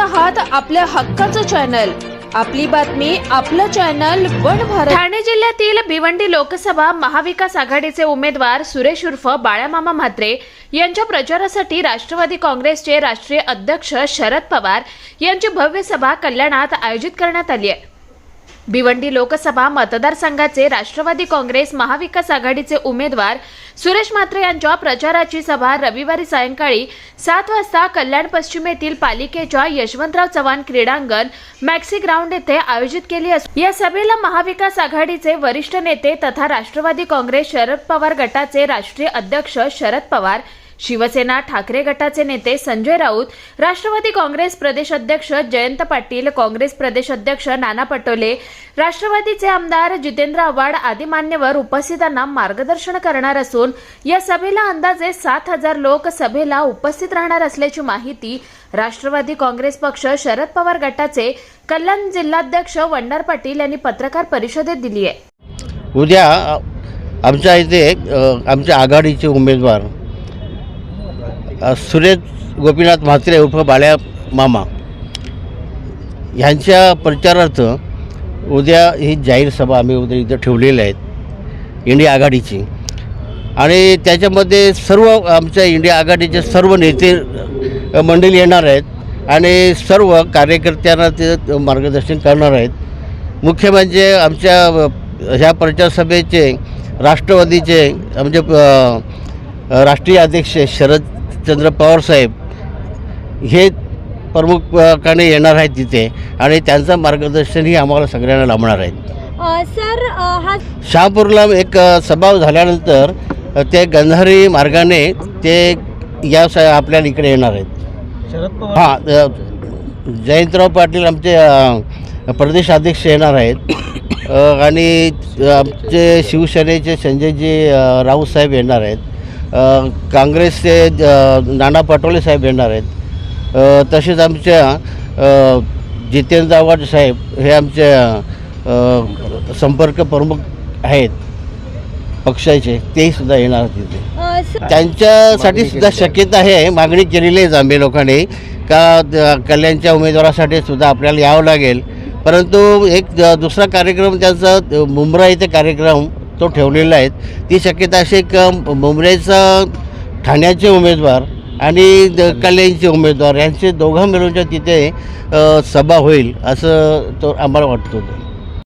आहात आपल्या हक्काचं चॅनल, आपली बातमी आपलं चॅनल वन भारत। ठाणे जिल्ह्यातील भिवंडी लोकसभा महाविकास आघाडीचे उमेदवार सुरेश उर्फ बाळामामा म्हात्रे यांच्या प्रचारासाठी राष्ट्रवादी काँग्रेसचे राष्ट्रीय अध्यक्ष शरद पवार यांची भव्य सभा कल्याणात आयोजित करण्यात आली आहे। भिवंडी लोकसभा मतदारसंघाचे राष्ट्रवादी काँग्रेस महाविकास आघाडीचे उमेदवार सुरेश म्हात्रे यांच्या प्रचाराची सभा रविवारी सायंकाळी 7 वाजता कल्याण पश्चिमेतील पालिकेच्या यशवंतराव चव्हाण क्रीडांगण मॅक्सी ग्राउंड येथे आयोजित केली असून या सभेला महाविकास आघाडीचे वरिष्ठ नेते तथा राष्ट्रवादी काँग्रेस शरद पवार गटाचे राष्ट्रीय अध्यक्ष शरद पवार, शिवसेना ठाकरे गटाचे नेते संजय राऊत, राष्ट्रवादी काँग्रेस प्रदेश अध्यक्ष जयंत पाटील, काँग्रेस प्रदेश अध्यक्ष नाना पटोले, राष्ट्रवादीचे आमदार जितेंद्र आव्हाड आदी मान्यवर उपस्थितांना मार्गदर्शन करणार असून या सभेला अंदाजे 7,000 लोक सभेला उपस्थित राहणार असल्याची माहिती राष्ट्रवादी काँग्रेस पक्ष शरद पवार गटाचे कल्याण जिल्हाध्यक्ष वंडार पाटील यांनी पत्रकार परिषदेत दिली आहे। उद्या आमच्या इथे आमच्या आघाडीचे उमेदवार सुरेश गोपीनाथ म्हात्रे उर्फ बाळ्या मामा यांच्या प्रचारार्थ उद्या ही जाहीर सभा आम्ही उद्या इथं ठेवलेल्या आहेत इंडिया आघाडीची, आणि त्याच्यामध्ये सर्व आमच्या इंडिया आघाडीचे सर्व नेते मंडळी येणार आहेत आणि सर्व कार्यकर्त्यांना ते मार्गदर्शन करणार आहेत। मुख्य म्हणजे आमच्या ह्या प्रचार सभेचे राष्ट्रवादीचे म्हणजे राष्ट्रीय अध्यक्ष शरदचंद्र पवार साहेब हे प्रमुखाने येणार आहेत तिथे, आणि त्यांचं मार्गदर्शनही आम्हाला सगळ्यांना लाभणार आहे। सर हा शहापूरला एक सभा झाल्यानंतर ते गंधारी मार्गाने ते या आपल्या इकडे येणार आहेत। हां, जयंतराव पाटील आमचे प्रदेश अध्यक्ष येणार आहेत आणि आमचे शिवसेनेचे संजयजी राऊत साहेब येणार आहेत, काँग्रेसचे नाना पटोले साहेब येणार आहेत, तसेच आमच्या जितेंद्र आव्हाड साहेब हे आमच्या संपर्क प्रमुख आहेत पक्षाचे, तेही सुद्धा येणार तिथे। त्यांच्यासाठी सुद्धा शक्यता आहे, मागणी केलेली आहे आम्ही लोकांनी का कल्याणच्या उमेदवारासाठी सुद्धा आपल्याला यावं लागेल, परंतु एक दुसरा कार्यक्रम त्यांचा मुंब्रा इथे कार्यक्रम तो ठेवलेला आहे। ती शक्यता अशी की मुंबईचा ठाण्याचे उमेदवार आणि कल्याणचे उमेदवार यांचे दोघं मिळूनच्या तिथे सभा होईल असं तो आम्हाला वाटतो।